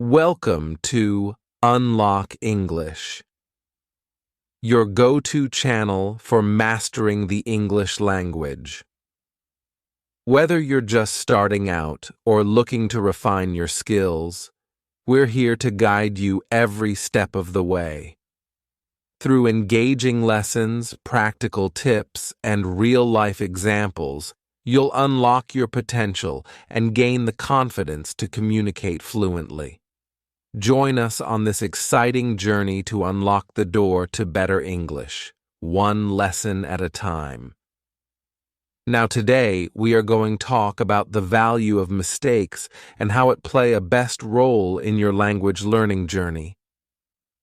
Welcome to Unlock English, your go-to channel for mastering the English language. Whether you're just starting out or looking to refine your skills, we're here to guide you every step of the way. Through engaging lessons, practical tips, and real-life examples, you'll unlock your potential and gain the confidence to communicate fluently. Join us on this exciting journey to unlock the door to better English, one lesson at a time. Now today, we are going to talk about the value of mistakes and how it play a best role in your language learning journey.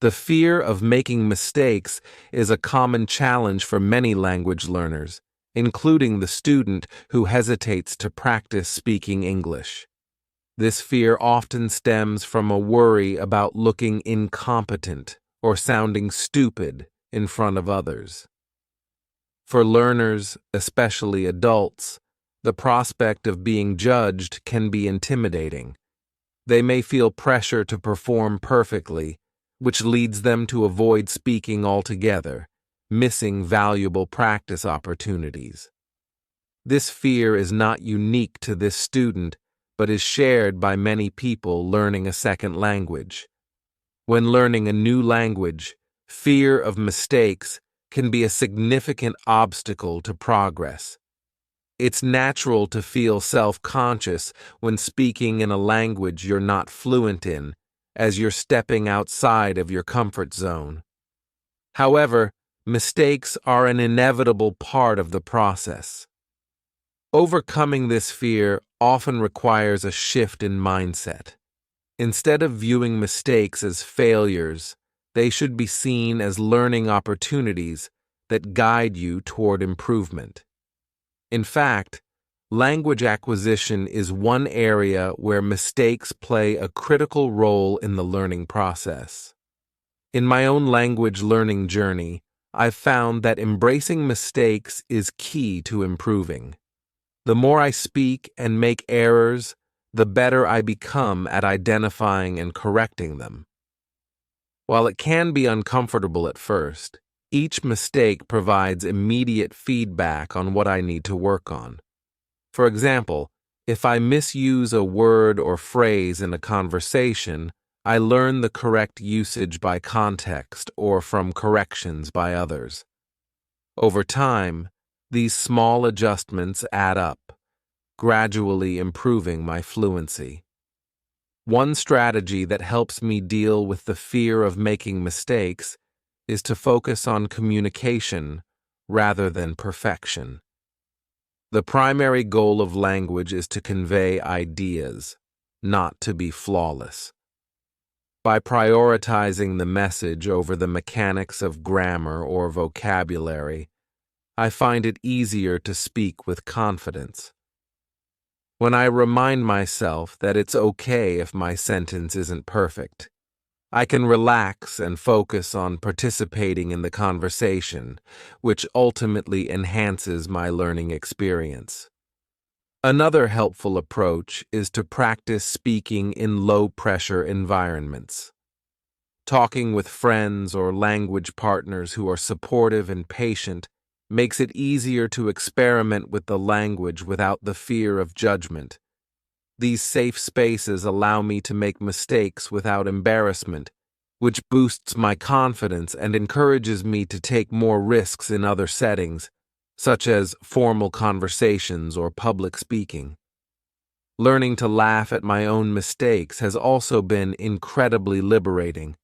The fear of making mistakes is a common challenge for many language learners, including the student who hesitates to practice speaking English. This fear often stems from a worry about looking incompetent or sounding stupid in front of others. For learners, especially adults, the prospect of being judged can be intimidating. They may feel pressure to perform perfectly, which leads them to avoid speaking altogether, missing valuable practice opportunities. This fear is not unique to this student, but is shared by many people learning a second language. When learning a new language, fear of mistakes can be a significant obstacle to progress. It's natural to feel self-conscious when speaking in a language you're not fluent in, as you're stepping outside of your comfort zone. However, mistakes are an inevitable part of the process. Overcoming this fear often requires a shift in mindset. Instead of viewing mistakes as failures, they should be seen as learning opportunities that guide you toward improvement. In fact, language acquisition is one area where mistakes play a critical role in the learning process. In my own language learning journey, I've found that embracing mistakes is key to improving. The more I speak and make errors, the better I become at identifying and correcting them. While it can be uncomfortable at first, each mistake provides immediate feedback on what I need to work on. For example, if I misuse a word or phrase in a conversation, I learn the correct usage by context or from corrections by others. Over time, these small adjustments add up, gradually improving my fluency. One strategy that helps me deal with the fear of making mistakes is to focus on communication rather than perfection. The primary goal of language is to convey ideas, not to be flawless. By prioritizing the message over the mechanics of grammar or vocabulary, I find it easier to speak with confidence. When I remind myself that it's okay if my sentence isn't perfect, I can relax and focus on participating in the conversation, which ultimately enhances my learning experience. Another helpful approach is to practice speaking in low-pressure environments. Talking with friends or language partners who are supportive and patient makes it easier to experiment with the language without the fear of judgment. These safe spaces allow me to make mistakes without embarrassment, which boosts my confidence and encourages me to take more risks in other settings, such as formal conversations or public speaking. Learning to laugh at my own mistakes has also been incredibly liberating.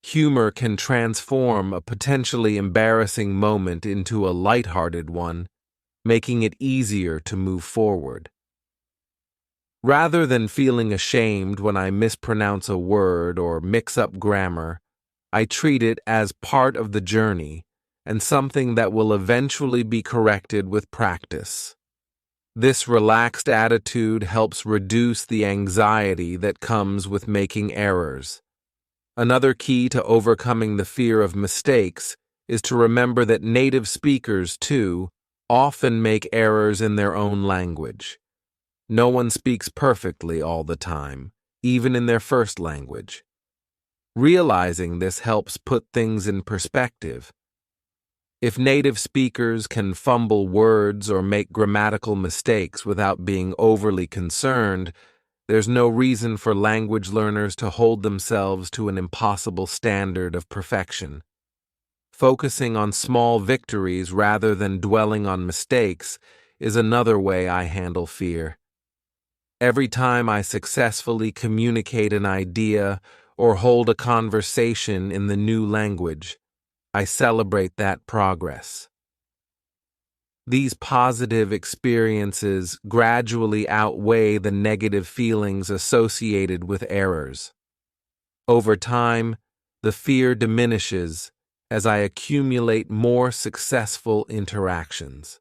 Humor can transform a potentially embarrassing moment into a lighthearted one, making it easier to move forward. Rather than feeling ashamed when I mispronounce a word or mix up grammar, I treat it as part of the journey and something that will eventually be corrected with practice. This relaxed attitude helps reduce the anxiety that comes with making errors. Another key to overcoming the fear of mistakes is to remember that native speakers, too, often make errors in their own language. No one speaks perfectly all the time, even in their first language. Realizing this helps put things in perspective. If native speakers can fumble words or make grammatical mistakes without being overly concerned, there's no reason for language learners to hold themselves to an impossible standard of perfection. Focusing on small victories rather than dwelling on mistakes is another way I handle fear. Every time I successfully communicate an idea or hold a conversation in the new language, I celebrate that progress. These positive experiences gradually outweigh the negative feelings associated with errors. Over time, the fear diminishes as I accumulate more successful interactions.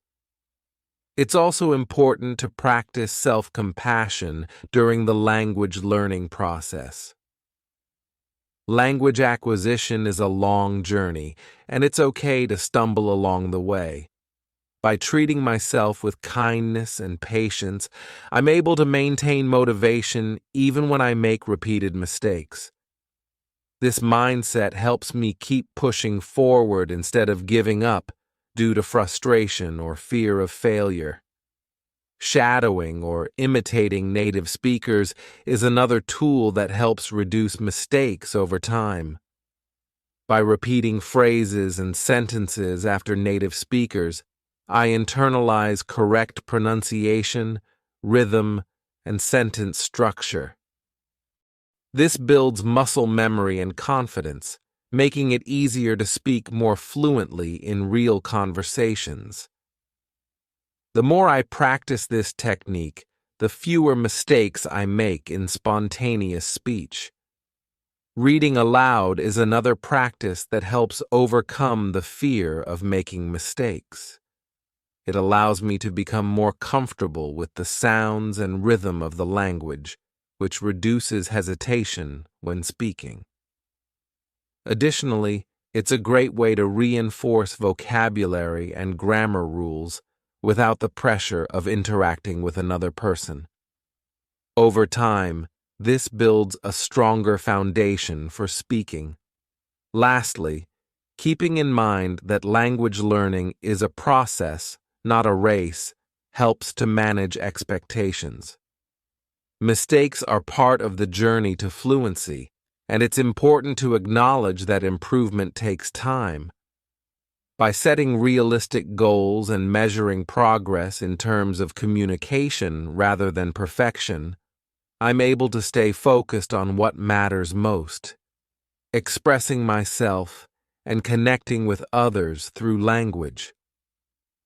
It's also important to practice self-compassion during the language learning process. Language acquisition is a long journey, and it's okay to stumble along the way. By treating myself with kindness and patience, I'm able to maintain motivation even when I make repeated mistakes. This mindset helps me keep pushing forward instead of giving up due to frustration or fear of failure. Shadowing or imitating native speakers is another tool that helps reduce mistakes over time. By repeating phrases and sentences after native speakers, I internalize correct pronunciation, rhythm, and sentence structure. This builds muscle memory and confidence, making it easier to speak more fluently in real conversations. The more I practice this technique, the fewer mistakes I make in spontaneous speech. Reading aloud is another practice that helps overcome the fear of making mistakes. It allows me to become more comfortable with the sounds and rhythm of the language, which reduces hesitation when speaking. Additionally, it's a great way to reinforce vocabulary and grammar rules without the pressure of interacting with another person. Over time, this builds a stronger foundation for speaking. Lastly, keeping in mind that language learning is a process, not a race, helps to manage expectations. Mistakes are part of the journey to fluency, and it's important to acknowledge that improvement takes time. By setting realistic goals and measuring progress in terms of communication rather than perfection, I'm able to stay focused on what matters most: expressing myself and connecting with others through language.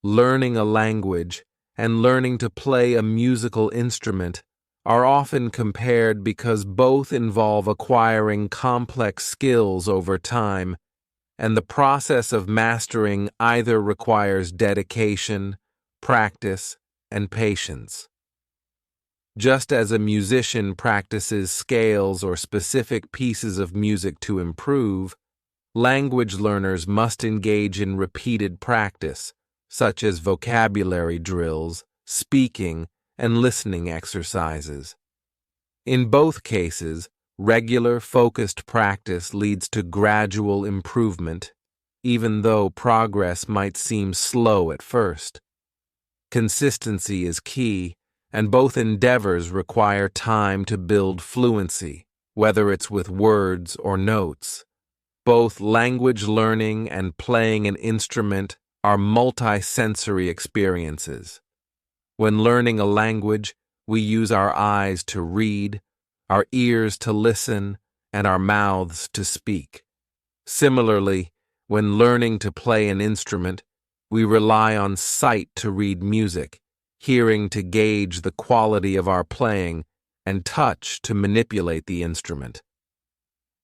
Learning a language and learning to play a musical instrument are often compared because both involve acquiring complex skills over time, and the process of mastering either requires dedication, practice, and patience. Just as a musician practices scales or specific pieces of music to improve, language learners must engage in repeated practice, such as vocabulary drills, speaking, and listening exercises. In both cases, regular, focused practice leads to gradual improvement, even though progress might seem slow at first. Consistency is key, and both endeavors require time to build fluency, whether it's with words or notes. Both language learning and playing an instrument are multi-sensory experiences. When learning a language, we use our eyes to read, our ears to listen, and our mouths to speak. Similarly, when learning to play an instrument, we rely on sight to read music, hearing to gauge the quality of our playing, and touch to manipulate the instrument.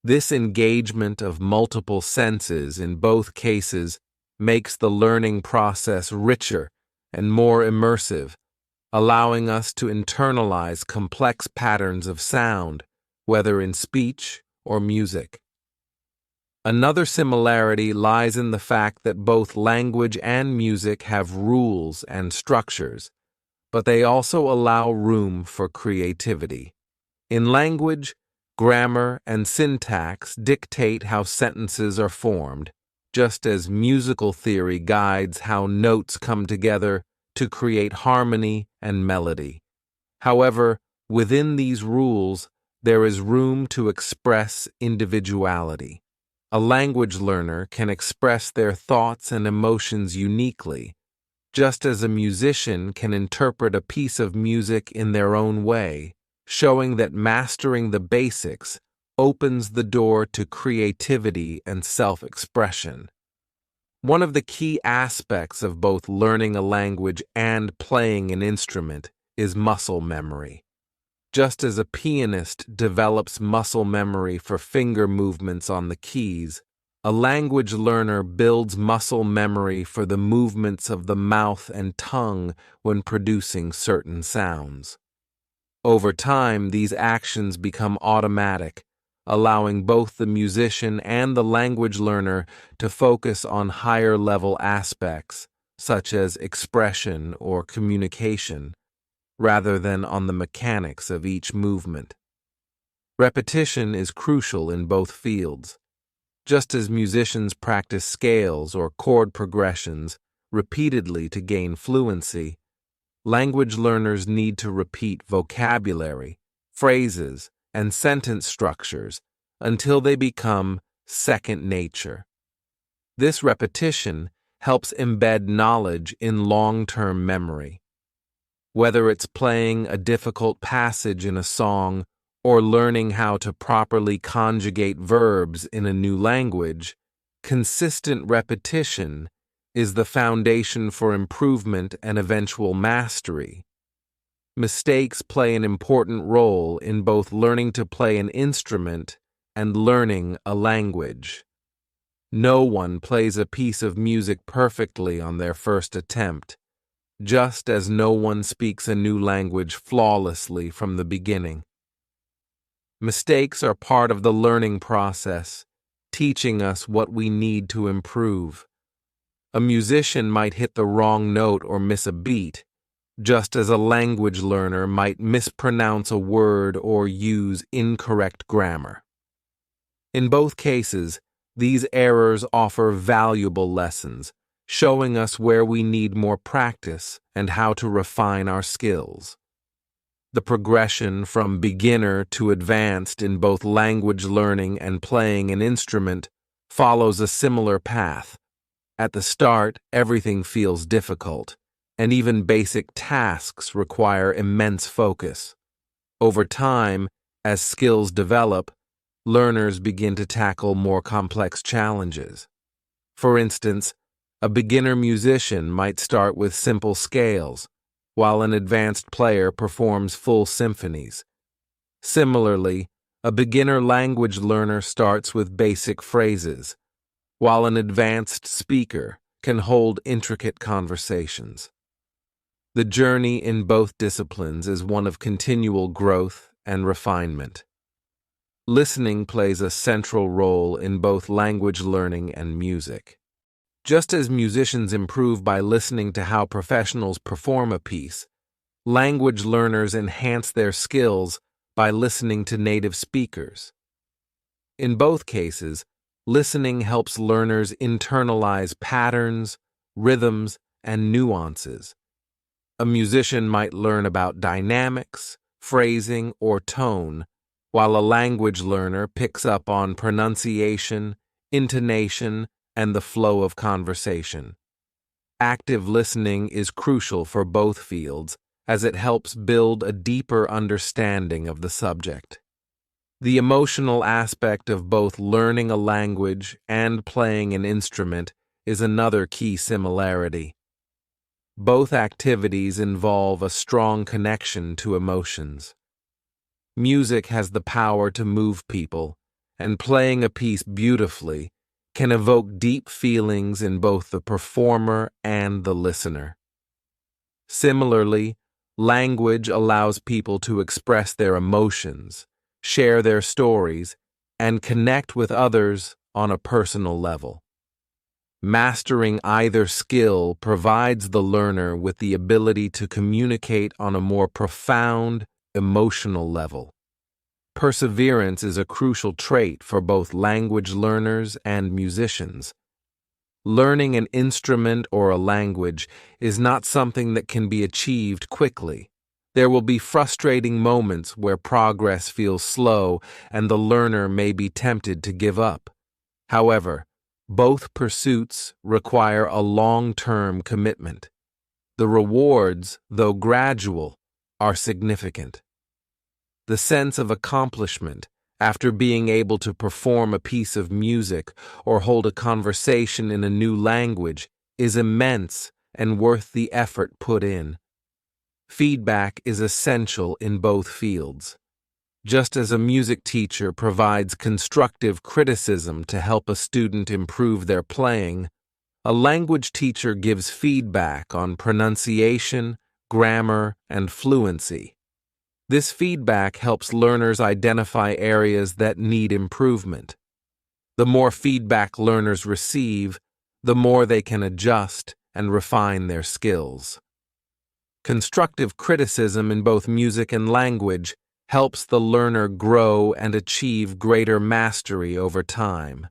This engagement of multiple senses in both cases makes the learning process richer and more immersive, allowing us to internalize complex patterns of sound, whether in speech or music. Another similarity lies in the fact that both language and music have rules and structures, but they also allow room for creativity. In language, grammar and syntax dictate how sentences are formed, just as musical theory guides how notes come together to create harmony and melody. However, within these rules, there is room to express individuality. A language learner can express their thoughts and emotions uniquely, just as a musician can interpret a piece of music in their own way, showing that mastering the basics opens the door to creativity and self-expression. One of the key aspects of both learning a language and playing an instrument is muscle memory. Just as a pianist develops muscle memory for finger movements on the keys, a language learner builds muscle memory for the movements of the mouth and tongue when producing certain sounds. Over time, these actions become automatic, allowing both the musician and the language learner to focus on higher-level aspects, such as expression or communication, rather than on the mechanics of each movement. Repetition is crucial in both fields. Just as musicians practice scales or chord progressions repeatedly to gain fluency, language learners need to repeat vocabulary, phrases, and sentence structures until they become second nature. This repetition helps embed knowledge in long-term memory. Whether it's playing a difficult passage in a song or learning how to properly conjugate verbs in a new language, consistent repetition is the foundation for improvement and eventual mastery. Mistakes play an important role in both learning to play an instrument and learning a language. No one plays a piece of music perfectly on their first attempt, just as no one speaks a new language flawlessly from the beginning. Mistakes are part of the learning process, teaching us what we need to improve. A musician might hit the wrong note or miss a beat, just as a language learner might mispronounce a word or use incorrect grammar. In both cases, these errors offer valuable lessons, showing us where we need more practice and how to refine our skills. The progression from beginner to advanced in both language learning and playing an instrument follows a similar path. At the start, everything feels difficult, and even basic tasks require immense focus. Over time, as skills develop, learners begin to tackle more complex challenges. For instance, a beginner musician might start with simple scales, while an advanced player performs full symphonies. Similarly, a beginner language learner starts with basic phrases, while an advanced speaker can hold intricate conversations. The journey in both disciplines is one of continual growth and refinement. Listening plays a central role in both language learning and music. Just as musicians improve by listening to how professionals perform a piece, language learners enhance their skills by listening to native speakers. In both cases, listening helps learners internalize patterns, rhythms, and nuances. A musician might learn about dynamics, phrasing, or tone, while a language learner picks up on pronunciation, intonation, and the flow of conversation. Active listening is crucial for both fields, as it helps build a deeper understanding of the subject. The emotional aspect of both learning a language and playing an instrument is another key similarity. Both activities involve a strong connection to emotions. Music has the power to move people, and playing a piece beautifully can evoke deep feelings in both the performer and the listener. Similarly, language allows people to express their emotions, share their stories, and connect with others on a personal level. Mastering either skill provides the learner with the ability to communicate on a more profound, emotional level. Perseverance is a crucial trait for both language learners and musicians. Learning an instrument or a language is not something that can be achieved quickly. There will be frustrating moments where progress feels slow and the learner may be tempted to give up. However, both pursuits require a long-term commitment. The rewards, though gradual, are significant. The sense of accomplishment after being able to perform a piece of music or hold a conversation in a new language is immense and worth the effort put in. Feedback is essential in both fields. Just as a music teacher provides constructive criticism to help a student improve their playing, a language teacher gives feedback on pronunciation, grammar, and fluency. This feedback helps learners identify areas that need improvement. The more feedback learners receive, the more they can adjust and refine their skills. Constructive criticism in both music and language helps the learner grow and achieve greater mastery over time.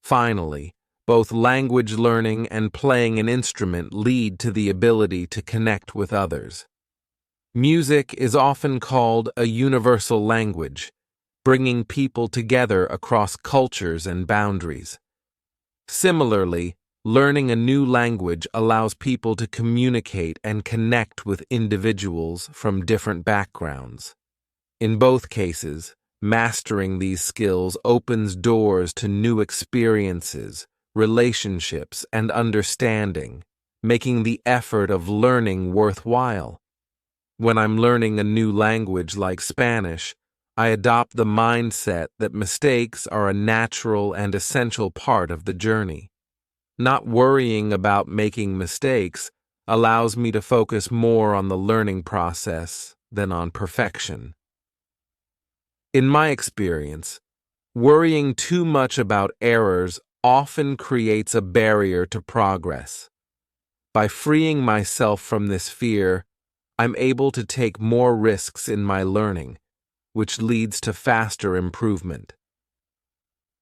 Finally, both language learning and playing an instrument lead to the ability to connect with others. Music is often called a universal language, bringing people together across cultures and boundaries. Similarly, learning a new language allows people to communicate and connect with individuals from different backgrounds. In both cases, mastering these skills opens doors to new experiences, relationships, and understanding, making the effort of learning worthwhile. When I'm learning a new language like Spanish, I adopt the mindset that mistakes are a natural and essential part of the journey. Not worrying about making mistakes allows me to focus more on the learning process than on perfection. In my experience, worrying too much about errors often creates a barrier to progress. By freeing myself from this fear, I'm able to take more risks in my learning, which leads to faster improvement.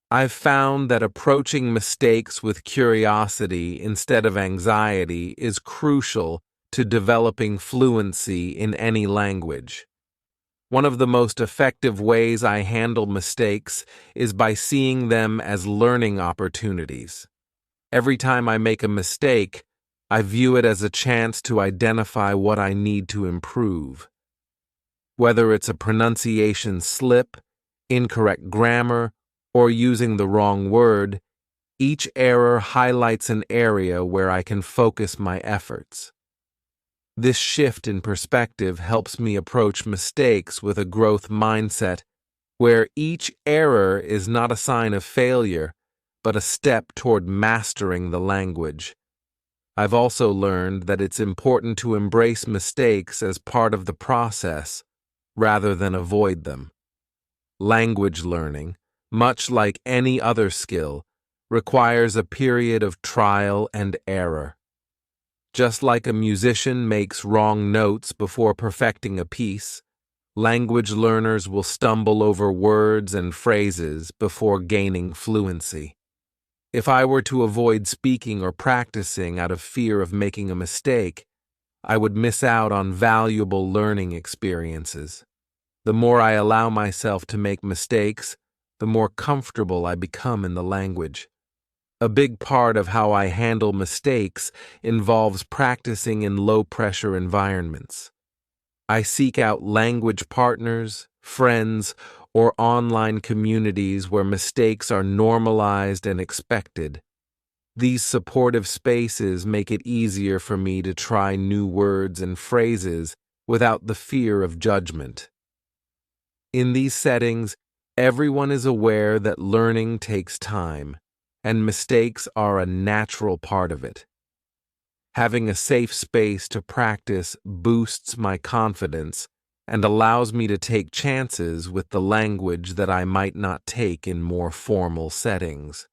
I've found that approaching mistakes with curiosity instead of anxiety is crucial to developing fluency in any language. One of the most effective ways I handle mistakes is by seeing them as learning opportunities. Every time I make a mistake, I view it as a chance to identify what I need to improve. Whether it's a pronunciation slip, incorrect grammar, or using the wrong word, each error highlights an area where I can focus my efforts. This shift in perspective helps me approach mistakes with a growth mindset where each error is not a sign of failure, but a step toward mastering the language. I've also learned that it's important to embrace mistakes as part of the process rather than avoid them. Language learning, much like any other skill, requires a period of trial and error. Just like a musician makes wrong notes before perfecting a piece, language learners will stumble over words and phrases before gaining fluency. If I were to avoid speaking or practicing out of fear of making a mistake, I would miss out on valuable learning experiences. The more I allow myself to make mistakes, the more comfortable I become in the language. A big part of how I handle mistakes involves practicing in low-pressure environments. I seek out language partners, friends, or online communities where mistakes are normalized and expected. These supportive spaces make it easier for me to try new words and phrases without the fear of judgment. In these settings, everyone is aware that learning takes time, and mistakes are a natural part of it. Having a safe space to practice boosts my confidence and allows me to take chances with the language that I might not take in more formal settings.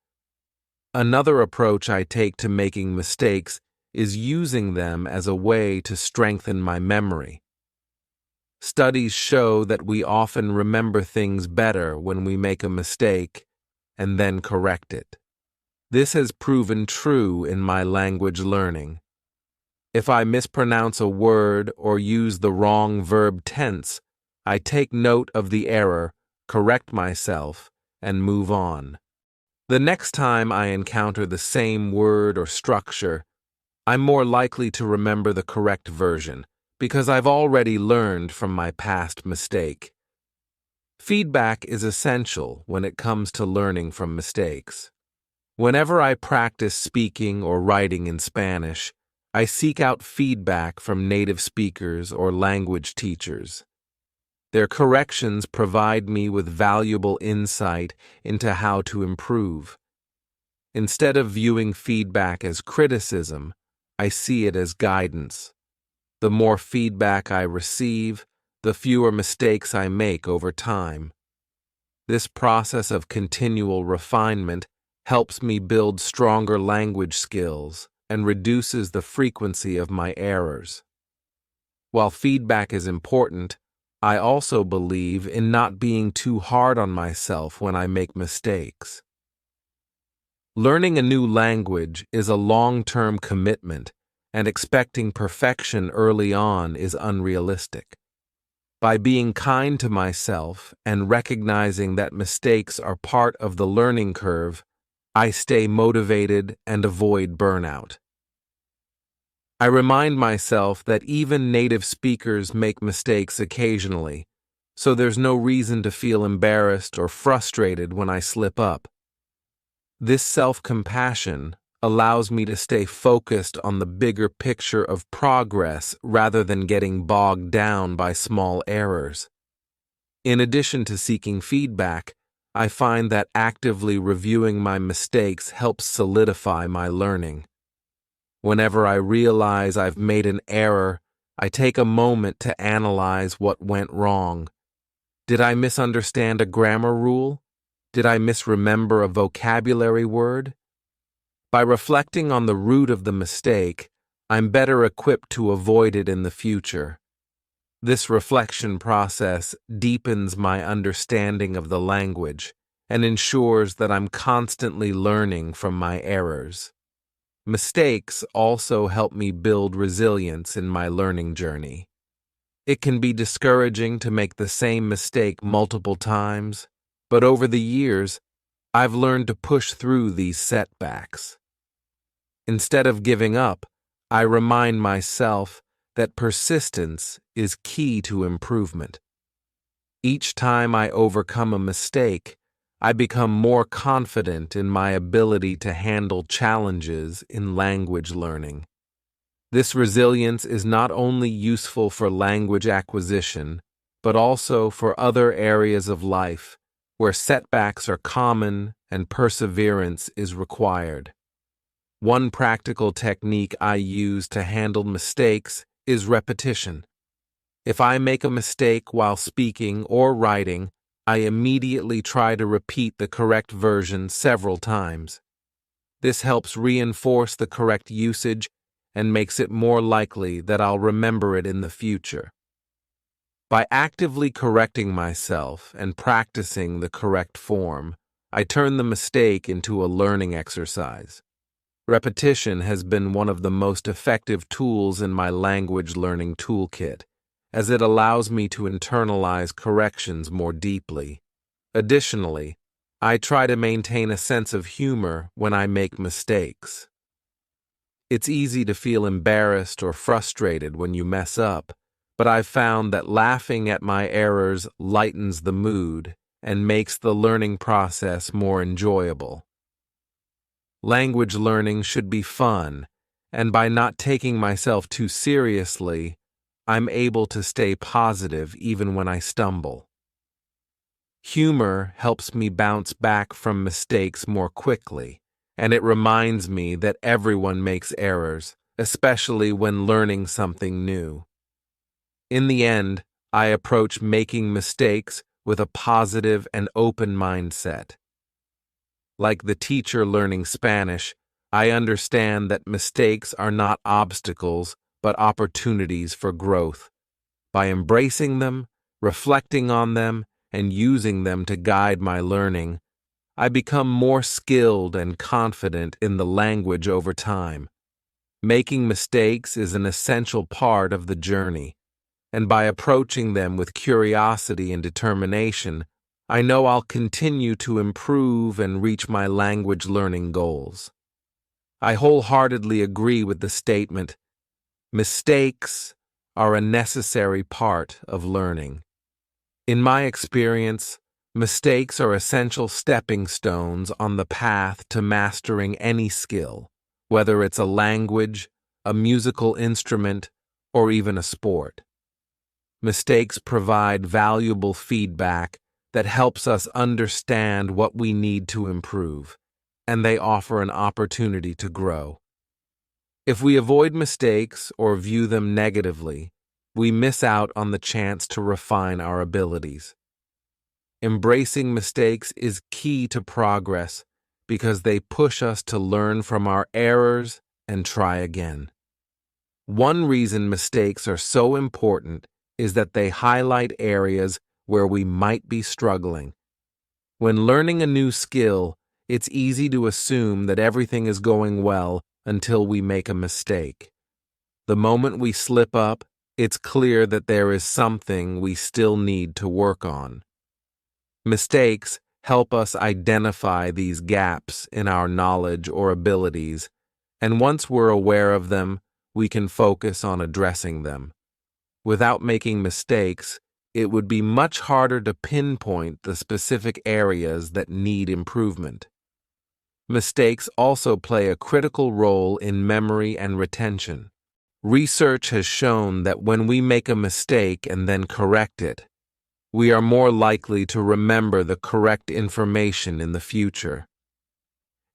Another approach I take to making mistakes is using them as a way to strengthen my memory. Studies show that we often remember things better when we make a mistake and then correct it. This has proven true in my language learning. If I mispronounce a word or use the wrong verb tense, I take note of the error, correct myself, and move on. The next time I encounter the same word or structure, I'm more likely to remember the correct version because I've already learned from my past mistake. Feedback is essential when it comes to learning from mistakes. Whenever I practice speaking or writing in Spanish, I seek out feedback from native speakers or language teachers. Their corrections provide me with valuable insight into how to improve. Instead of viewing feedback as criticism, I see it as guidance. The more feedback I receive, the fewer mistakes I make over time. This process of continual refinement helps me build stronger language skills and reduces the frequency of my errors. While feedback is important, I also believe in not being too hard on myself when I make mistakes. Learning a new language is a long-term commitment, and expecting perfection early on is unrealistic. By being kind to myself and recognizing that mistakes are part of the learning curve, I stay motivated and avoid burnout. I remind myself that even native speakers make mistakes occasionally, so there's no reason to feel embarrassed or frustrated when I slip up. This self-compassion allows me to stay focused on the bigger picture of progress rather than getting bogged down by small errors. In addition to seeking feedback, I find that actively reviewing my mistakes helps solidify my learning. Whenever I realize I've made an error, I take a moment to analyze what went wrong. Did I misunderstand a grammar rule? Did I misremember a vocabulary word? By reflecting on the root of the mistake, I'm better equipped to avoid it in the future. This reflection process deepens my understanding of the language and ensures that I'm constantly learning from my errors. Mistakes also help me build resilience in my learning journey. It can be discouraging to make the same mistake multiple times, but over the years, I've learned to push through these setbacks. Instead of giving up, I remind myself that persistence is key to improvement. Each time I overcome a mistake, I become more confident in my ability to handle challenges in language learning. This resilience is not only useful for language acquisition, but also for other areas of life where setbacks are common and perseverance is required. One practical technique I use to handle mistakes is repetition. If I make a mistake while speaking or writing, I immediately try to repeat the correct version several times. This helps reinforce the correct usage and makes it more likely that I'll remember it in the future. By actively correcting myself and practicing the correct form, I turn the mistake into a learning exercise. Repetition has been one of the most effective tools in my language learning toolkit, as it allows me to internalize corrections more deeply. Additionally, I try to maintain a sense of humor when I make mistakes. It's easy to feel embarrassed or frustrated when you mess up, but I've found that laughing at my errors lightens the mood and makes the learning process more enjoyable. Language learning should be fun, and by not taking myself too seriously, I'm able to stay positive even when I stumble. Humor helps me bounce back from mistakes more quickly, and it reminds me that everyone makes errors, especially when learning something new. In the end, I approach making mistakes with a positive and open mindset. Like the teacher learning Spanish, I understand that mistakes are not obstacles, but opportunities for growth. By embracing them, reflecting on them, and using them to guide my learning, I become more skilled and confident in the language over time. Making mistakes is an essential part of the journey, and by approaching them with curiosity and determination, I know I'll continue to improve and reach my language learning goals. I wholeheartedly agree with the statement, mistakes are a necessary part of learning. In my experience, mistakes are essential stepping stones on the path to mastering any skill, whether it's a language, a musical instrument, or even a sport. Mistakes provide valuable feedback that helps us understand what we need to improve, and they offer an opportunity to grow. If we avoid mistakes or view them negatively, we miss out on the chance to refine our abilities. Embracing mistakes is key to progress because they push us to learn from our errors and try again. One reason mistakes are so important is that they highlight areas where we might be struggling. When learning a new skill, it's easy to assume that everything is going well until we make a mistake. The moment we slip up, it's clear that there is something we still need to work on. Mistakes help us identify these gaps in our knowledge or abilities, and once we're aware of them, we can focus on addressing them. Without making mistakes, it would be much harder to pinpoint the specific areas that need improvement. Mistakes also play a critical role in memory and retention. Research has shown that when we make a mistake and then correct it, we are more likely to remember the correct information in the future.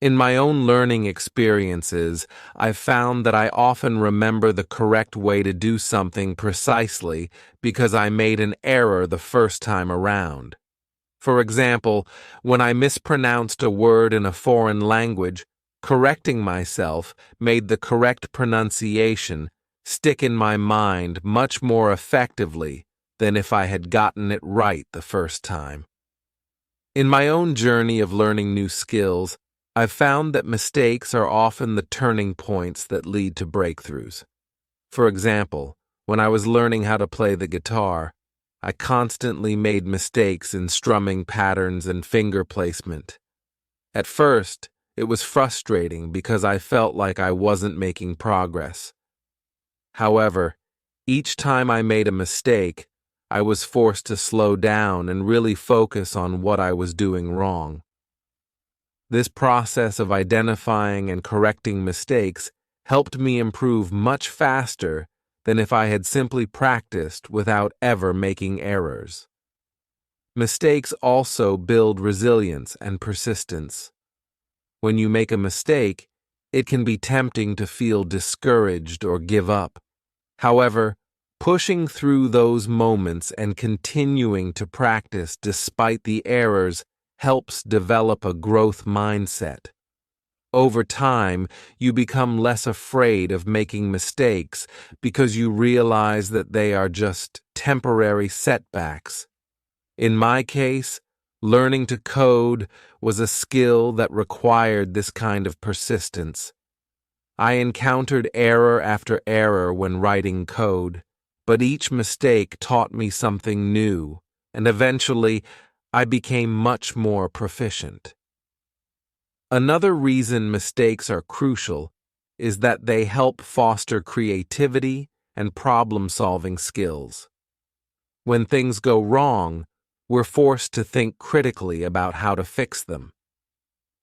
In my own learning experiences, I've found that I often remember the correct way to do something precisely because I made an error the first time around. For example, when I mispronounced a word in a foreign language, correcting myself made the correct pronunciation stick in my mind much more effectively than if I had gotten it right the first time. In my own journey of learning new skills, I've found that mistakes are often the turning points that lead to breakthroughs. For example, when I was learning how to play the guitar, I constantly made mistakes in strumming patterns and finger placement. At first, it was frustrating because I felt like I wasn't making progress. However, each time I made a mistake, I was forced to slow down and really focus on what I was doing wrong. This process of identifying and correcting mistakes helped me improve much faster than if I had simply practiced without ever making errors. Mistakes also build resilience and persistence. When you make a mistake, it can be tempting to feel discouraged or give up. However, pushing through those moments and continuing to practice despite the errors helps develop a growth mindset. Over time, you become less afraid of making mistakes because you realize that they are just temporary setbacks. In my case, learning to code was a skill that required this kind of persistence. I encountered error after error when writing code, but each mistake taught me something new, and eventually, I became much more proficient. Another reason mistakes are crucial is that they help foster creativity and problem-solving skills. When things go wrong, we're forced to think critically about how to fix them.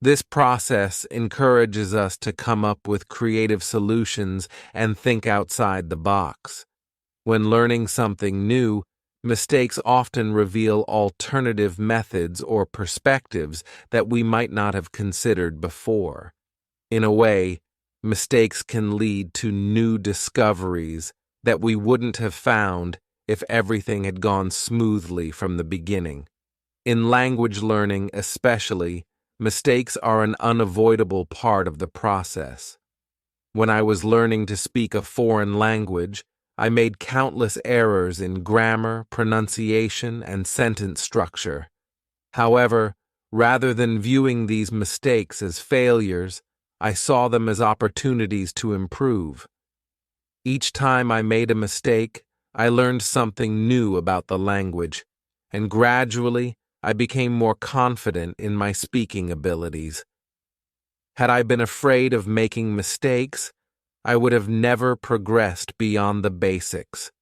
This process encourages us to come up with creative solutions and think outside the box. When learning something new, mistakes often reveal alternative methods or perspectives that we might not have considered before. In a way, mistakes can lead to new discoveries that we wouldn't have found if everything had gone smoothly from the beginning. In language learning especially, mistakes are an unavoidable part of the process. When I was learning to speak a foreign language, I made countless errors in grammar, pronunciation, and sentence structure. However, rather than viewing these mistakes as failures, I saw them as opportunities to improve. Each time I made a mistake, I learned something new about the language, and gradually I became more confident in my speaking abilities. Had I been afraid of making mistakes, I would have never progressed beyond the basics.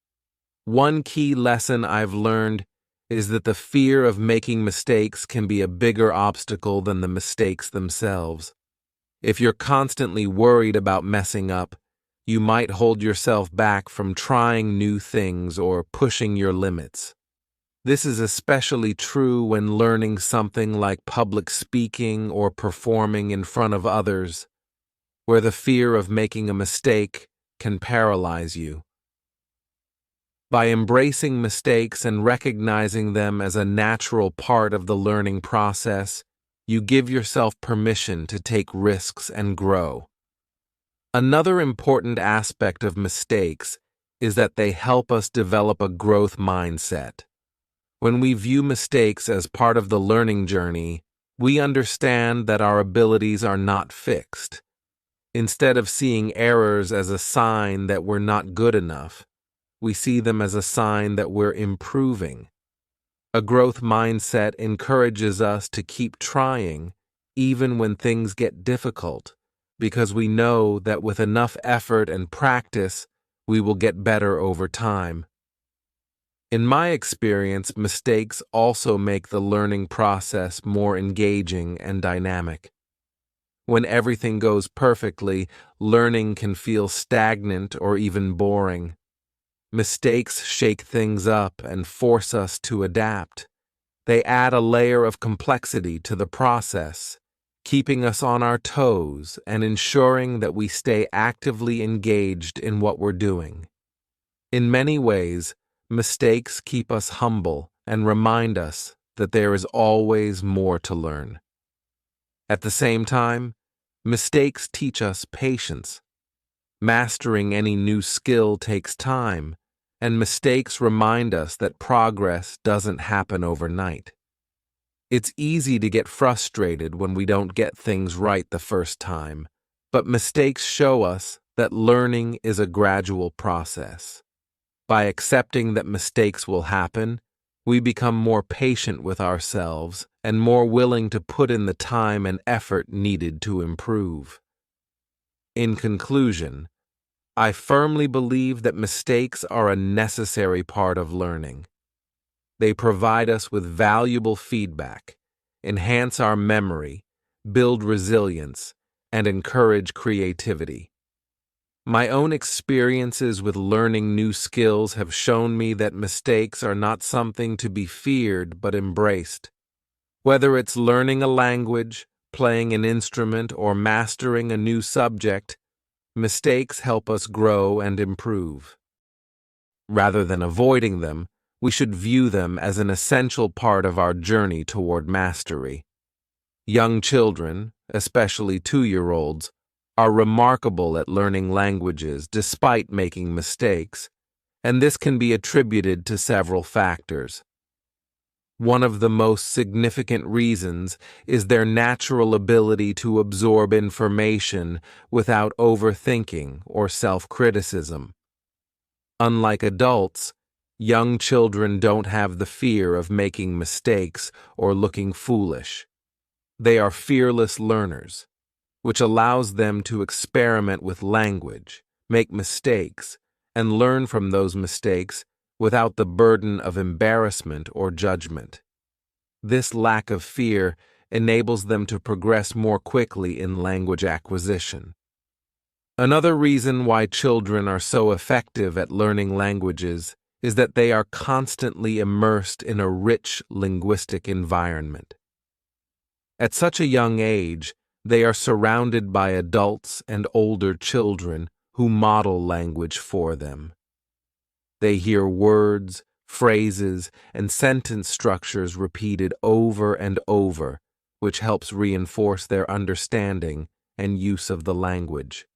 One key lesson I've learned is that the fear of making mistakes can be a bigger obstacle than the mistakes themselves. If you're constantly worried about messing up, you might hold yourself back from trying new things or pushing your limits. This is especially true when learning something like public speaking or performing in front of others, where the fear of making a mistake can paralyze you. By embracing mistakes and recognizing them as a natural part of the learning process, you give yourself permission to take risks and grow. Another important aspect of mistakes is that they help us develop a growth mindset. When we view mistakes as part of the learning journey, we understand that our abilities are not fixed. Instead of seeing errors as a sign that we're not good enough, we see them as a sign that we're improving. A growth mindset encourages us to keep trying, even when things get difficult, because we know that with enough effort and practice, we will get better over time. In my experience, mistakes also make the learning process more engaging and dynamic. When everything goes perfectly, learning can feel stagnant or even boring. Mistakes shake things up and force us to adapt. They add a layer of complexity to the process, keeping us on our toes and ensuring that we stay actively engaged in what we're doing. In many ways, mistakes keep us humble and remind us that there is always more to learn. At the same time, mistakes teach us patience. Mastering any new skill takes time, and mistakes remind us that progress doesn't happen overnight. It's easy to get frustrated when we don't get things right the first time, but mistakes show us that learning is a gradual process. By accepting that mistakes will happen, we become more patient with ourselves and more willing to put in the time and effort needed to improve. In conclusion, I firmly believe that mistakes are a necessary part of learning. They provide us with valuable feedback, enhance our memory, build resilience, and encourage creativity. My own experiences with learning new skills have shown me that mistakes are not something to be feared but embraced. Whether it's learning a language, playing an instrument, or mastering a new subject, mistakes help us grow and improve. Rather than avoiding them, we should view them as an essential part of our journey toward mastery. Young children, especially 2-year-olds, are remarkable at learning languages despite making mistakes, and this can be attributed to several factors. One of the most significant reasons is their natural ability to absorb information without overthinking or self-criticism. Unlike adults, young children don't have the fear of making mistakes or looking foolish. They are fearless learners, which allows them to experiment with language, make mistakes, and learn from those mistakes without the burden of embarrassment or judgment. This lack of fear enables them to progress more quickly in language acquisition. Another reason why children are so effective at learning languages is that they are constantly immersed in a rich linguistic environment. At such a young age, they are surrounded by adults and older children who model language for them. They hear words, phrases, and sentence structures repeated over and over, which helps reinforce their understanding and use of the language.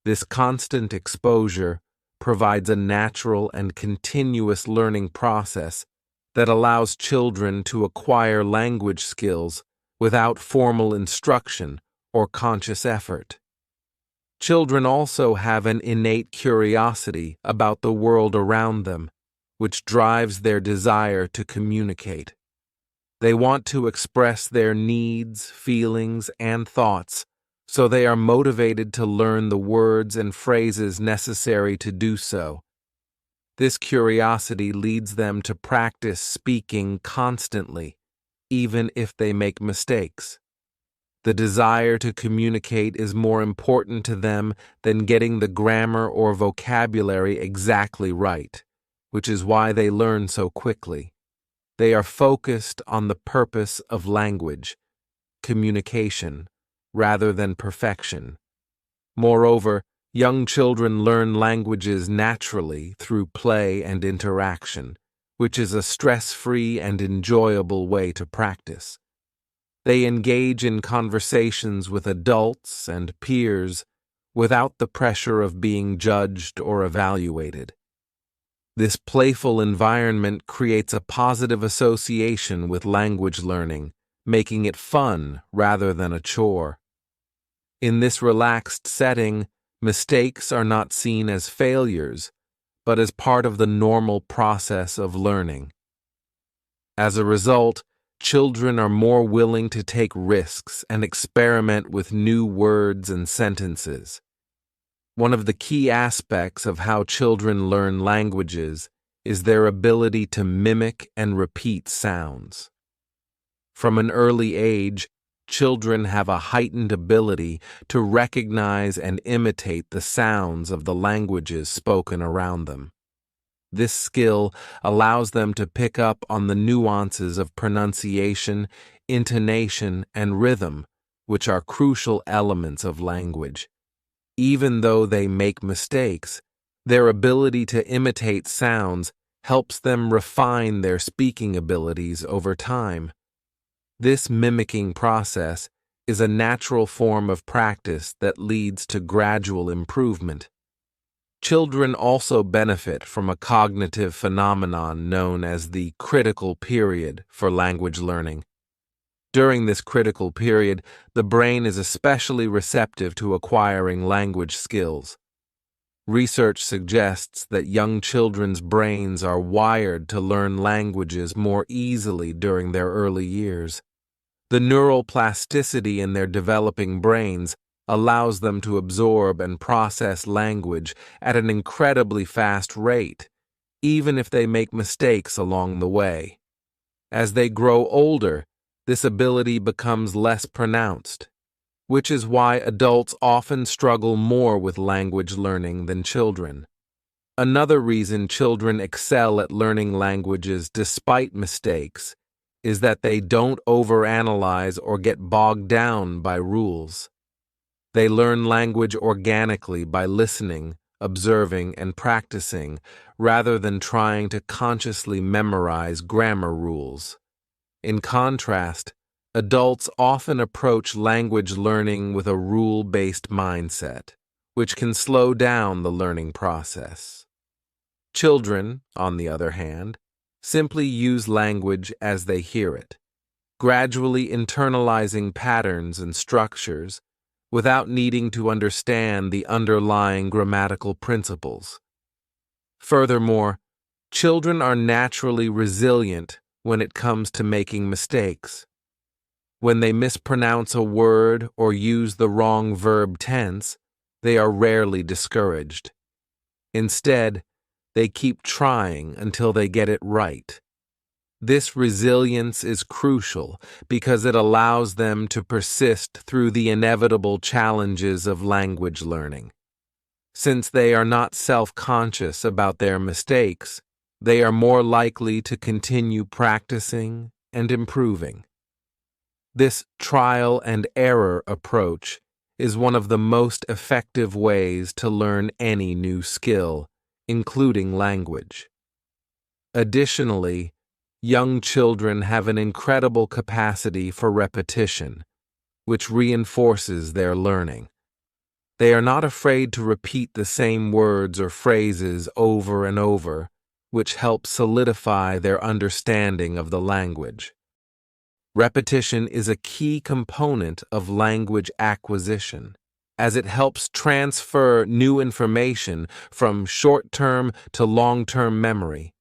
This constant exposure provides a natural and continuous learning process that allows children to acquire language skills without formal instruction or conscious effort. Children also have an innate curiosity about the world around them, which drives their desire to communicate. They want to express their needs, feelings, and thoughts, so they are motivated to learn the words and phrases necessary to do so. This curiosity leads them to practice speaking constantly, even if they make mistakes. The desire to communicate is more important to them than getting the grammar or vocabulary exactly right, which is why they learn so quickly. They are focused on the purpose of language, communication, rather than perfection. Moreover, young children learn languages naturally through play and interaction, which is a stress-free and enjoyable way to practice. They engage in conversations with adults and peers without the pressure of being judged or evaluated. This playful environment creates a positive association with language learning, making it fun rather than a chore. In this relaxed setting, mistakes are not seen as failures, but as part of the normal process of learning. As a result, children are more willing to take risks and experiment with new words and sentences. One of the key aspects of how children learn languages is their ability to mimic and repeat sounds. From an early age, children have a heightened ability to recognize and imitate the sounds of the languages spoken around them. This skill allows them to pick up on the nuances of pronunciation, intonation, and rhythm, which are crucial elements of language. Even though they make mistakes, their ability to imitate sounds helps them refine their speaking abilities over time. This mimicking process is a natural form of practice that leads to gradual improvement. Children also benefit from a cognitive phenomenon known as the critical period for language learning. During this critical period, the brain is especially receptive to acquiring language skills. Research suggests that young children's brains are wired to learn languages more easily during their early years. The neural plasticity in their developing brains allows them to absorb and process language at an incredibly fast rate, even if they make mistakes along the way. As they grow older, this ability becomes less pronounced, which is why adults often struggle more with language learning than children. Another reason children excel at learning languages despite mistakes is that they don't overanalyze or get bogged down by rules. They learn language organically by listening, observing, and practicing, rather than trying to consciously memorize grammar rules. In contrast, adults often approach language learning with a rule-based mindset, which can slow down the learning process. Children, on the other hand, simply use language as they hear it, gradually internalizing patterns and structures without needing to understand the underlying grammatical principles. Furthermore, children are naturally resilient when it comes to making mistakes. When they mispronounce a word or use the wrong verb tense, they are rarely discouraged. Instead, they keep trying until they get it right. This resilience is crucial because it allows them to persist through the inevitable challenges of language learning. Since they are not self-conscious about their mistakes, they are more likely to continue practicing and improving. This trial and error approach is one of the most effective ways to learn any new skill, including language. Additionally, young children have an incredible capacity for repetition, which reinforces their learning. They are not afraid to repeat the same words or phrases over and over, which helps solidify their understanding of the language. Repetition is a key component of language acquisition, as it helps transfer new information from short-term to long-term memory.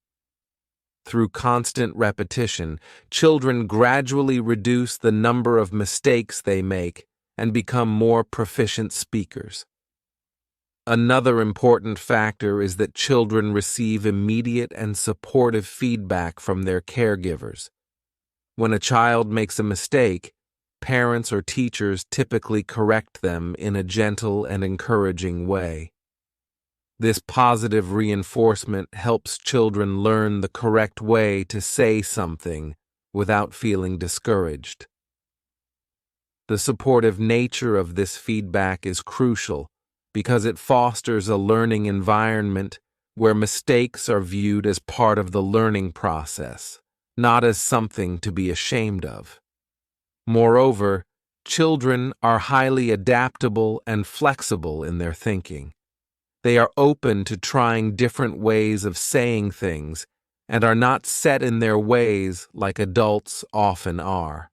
Through constant repetition, children gradually reduce the number of mistakes they make and become more proficient speakers. Another important factor is that children receive immediate and supportive feedback from their caregivers. When a child makes a mistake, parents or teachers typically correct them in a gentle and encouraging way. This positive reinforcement helps children learn the correct way to say something without feeling discouraged. The supportive nature of this feedback is crucial because it fosters a learning environment where mistakes are viewed as part of the learning process, not as something to be ashamed of. Moreover, children are highly adaptable and flexible in their thinking. They are open to trying different ways of saying things and are not set in their ways like adults often are.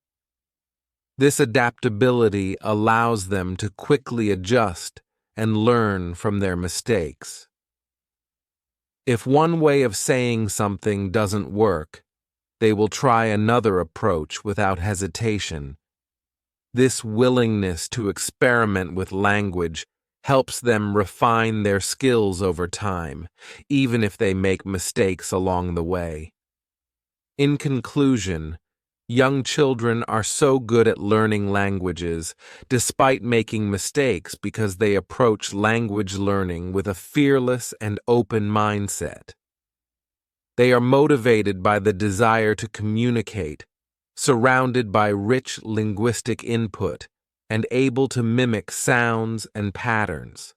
This adaptability allows them to quickly adjust and learn from their mistakes. If one way of saying something doesn't work, they will try another approach without hesitation. This willingness to experiment with language helps them refine their skills over time, even if they make mistakes along the way. In conclusion, young children are so good at learning languages despite making mistakes because they approach language learning with a fearless and open mindset. They are motivated by the desire to communicate, surrounded by rich linguistic input, and able to mimic sounds and patterns.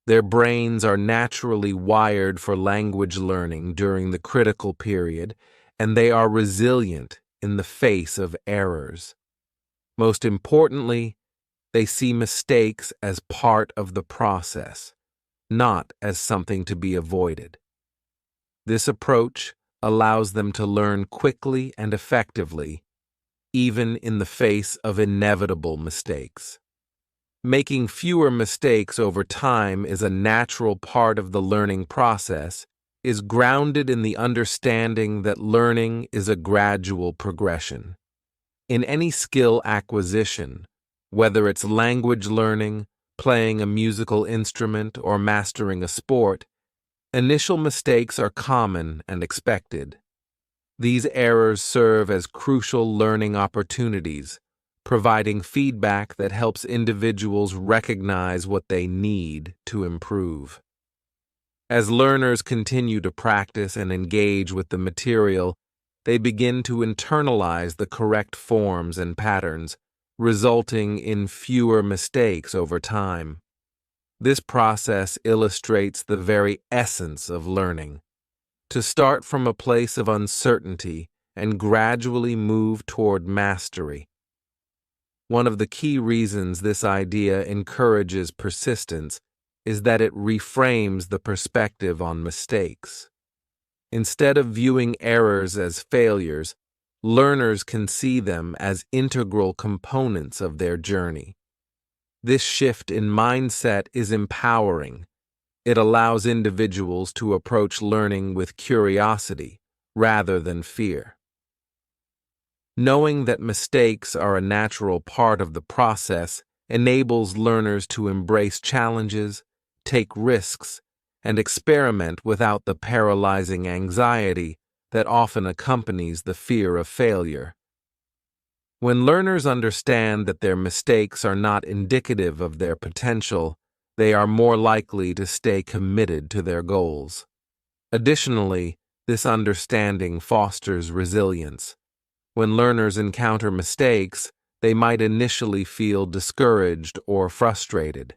Their brains are naturally wired for language learning during the critical period, and they are resilient in the face of errors. Most importantly, they see mistakes as part of the process, not as something to be avoided. This approach allows them to learn quickly and effectively, even in the face of inevitable mistakes. Making fewer mistakes over time is a natural part of the learning process, is grounded in the understanding that learning is a gradual progression. In any skill acquisition, whether it's language learning, playing a musical instrument, or mastering a sport, initial mistakes are common and expected. These errors serve as crucial learning opportunities, providing feedback that helps individuals recognize what they need to improve. As learners continue to practice and engage with the material, they begin to internalize the correct forms and patterns, resulting in fewer mistakes over time. This process illustrates the very essence of learning: to start from a place of uncertainty and gradually move toward mastery. One of the key reasons this idea encourages persistence is that it reframes the perspective on mistakes. Instead of viewing errors as failures, learners can see them as integral components of their journey. This shift in mindset is empowering. It allows individuals to approach learning with curiosity rather than fear. Knowing that mistakes are a natural part of the process enables learners to embrace challenges, take risks, and experiment without the paralyzing anxiety that often accompanies the fear of failure. When learners understand that their mistakes are not indicative of their potential, they are more likely to stay committed to their goals. Additionally, this understanding fosters resilience. When learners encounter mistakes, they might initially feel discouraged or frustrated.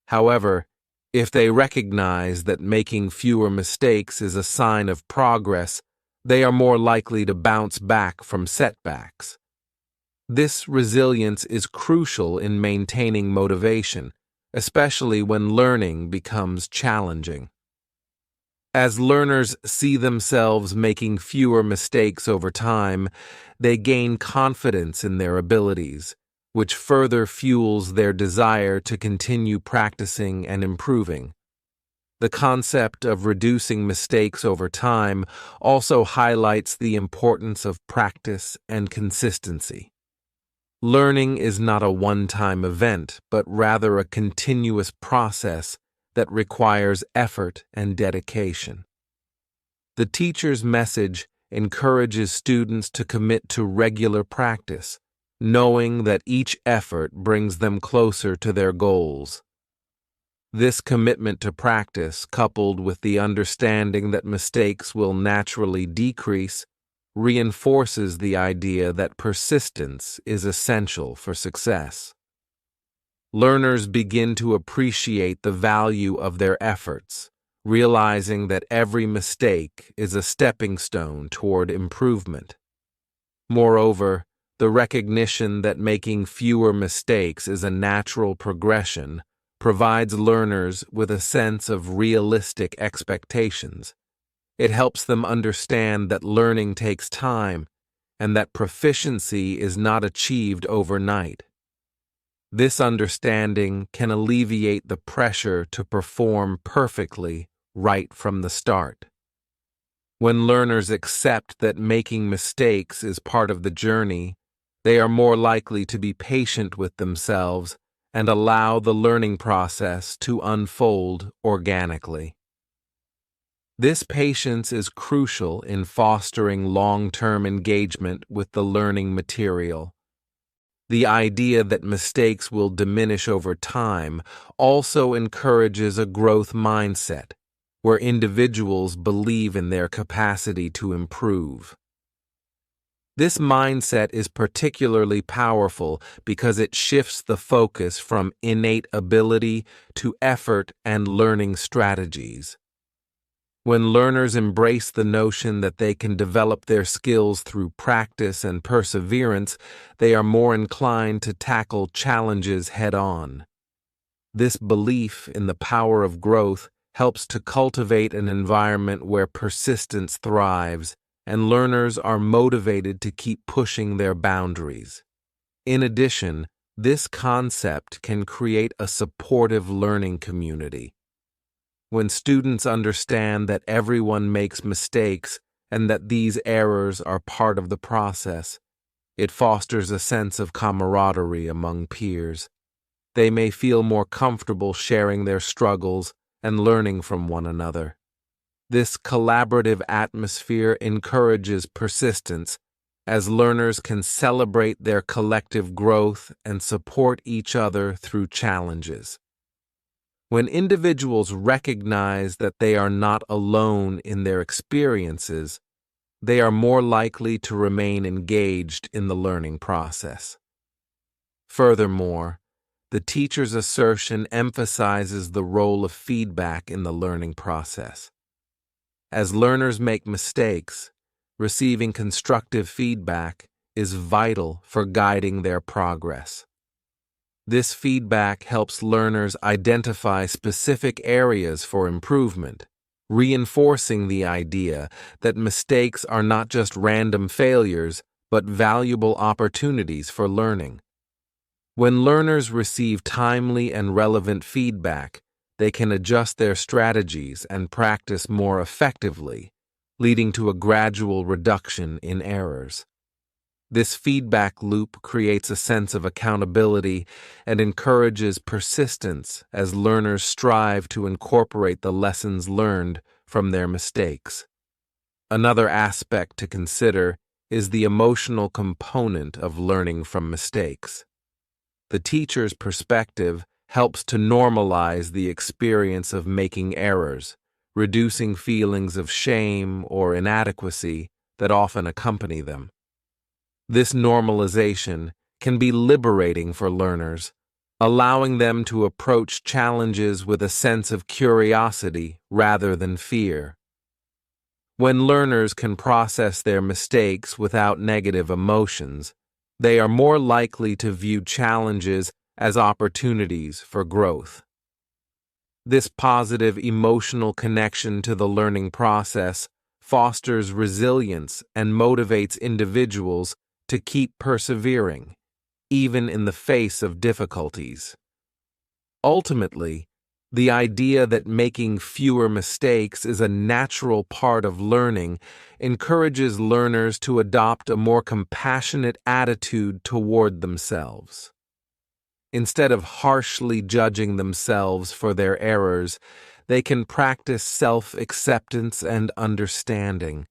However, if they recognize that making fewer mistakes is a sign of progress, they are more likely to bounce back from setbacks. This resilience is crucial in maintaining motivation, especially when learning becomes challenging. As learners see themselves making fewer mistakes over time, they gain confidence in their abilities, which further fuels their desire to continue practicing and improving. The concept of reducing mistakes over time also highlights the importance of practice and consistency. Learning is not a one-time event, but rather a continuous process that requires effort and dedication. The teacher's message encourages students to commit to regular practice, knowing that each effort brings them closer to their goals. This commitment to practice, coupled with the understanding that mistakes will naturally decrease, reinforces the idea that persistence is essential for success. Learners begin to appreciate the value of their efforts, realizing that every mistake is a stepping stone toward improvement. Moreover, the recognition that making fewer mistakes is a natural progression provides learners with a sense of realistic expectations. It helps them understand that learning takes time and that proficiency is not achieved overnight. This understanding can alleviate the pressure to perform perfectly right from the start. When learners accept that making mistakes is part of the journey, they are more likely to be patient with themselves and allow the learning process to unfold organically. This patience is crucial in fostering long-term engagement with the learning material. The idea that mistakes will diminish over time also encourages a growth mindset, where individuals believe in their capacity to improve. This mindset is particularly powerful because it shifts the focus from innate ability to effort and learning strategies. When learners embrace the notion that they can develop their skills through practice and perseverance, they are more inclined to tackle challenges head-on. This belief in the power of growth helps to cultivate an environment where persistence thrives and learners are motivated to keep pushing their boundaries. In addition, this concept can create a supportive learning community. When students understand that everyone makes mistakes and that these errors are part of the process, it fosters a sense of camaraderie among peers. They may feel more comfortable sharing their struggles and learning from one another. This collaborative atmosphere encourages persistence, as learners can celebrate their collective growth and support each other through challenges. When individuals recognize that they are not alone in their experiences, they are more likely to remain engaged in the learning process. Furthermore, the teacher's assertion emphasizes the role of feedback in the learning process. As learners make mistakes, receiving constructive feedback is vital for guiding their progress. This feedback helps learners identify specific areas for improvement, reinforcing the idea that mistakes are not just random failures, but valuable opportunities for learning. When learners receive timely and relevant feedback, they can adjust their strategies and practice more effectively, leading to a gradual reduction in errors. This feedback loop creates a sense of accountability and encourages persistence as learners strive to incorporate the lessons learned from their mistakes. Another aspect to consider is the emotional component of learning from mistakes. The teacher's perspective helps to normalize the experience of making errors, reducing feelings of shame or inadequacy that often accompany them. This normalization can be liberating for learners, allowing them to approach challenges with a sense of curiosity rather than fear. When learners can process their mistakes without negative emotions, they are more likely to view challenges as opportunities for growth. This positive emotional connection to the learning process fosters resilience and motivates individuals to keep persevering, even in the face of difficulties. Ultimately, the idea that making fewer mistakes is a natural part of learning encourages learners to adopt a more compassionate attitude toward themselves. Instead of harshly judging themselves for their errors, they can practice self-acceptance and understanding.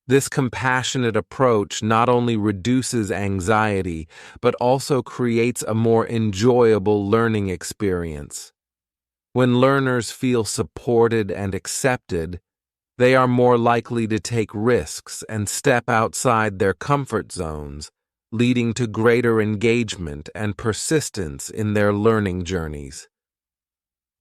This compassionate approach not only reduces anxiety, but also creates a more enjoyable learning experience. When learners feel supported and accepted, they are more likely to take risks and step outside their comfort zones, leading to greater engagement and persistence in their learning journeys.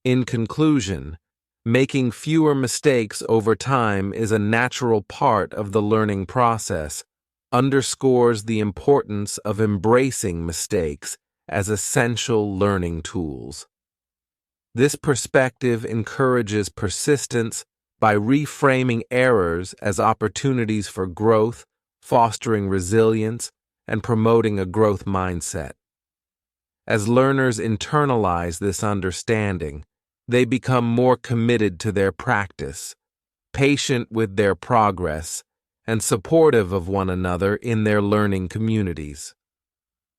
In conclusion, making fewer mistakes over time is a natural part of the learning process, underscores the importance of embracing mistakes as essential learning tools. This perspective encourages persistence by reframing errors as opportunities for growth, fostering resilience, and promoting a growth mindset. As learners internalize this understanding, they become more committed to their practice, patient with their progress, and supportive of one another in their learning communities.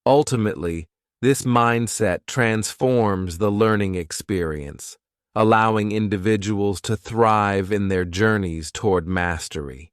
Ultimately, this mindset transforms the learning experience, allowing individuals to thrive in their journeys toward mastery.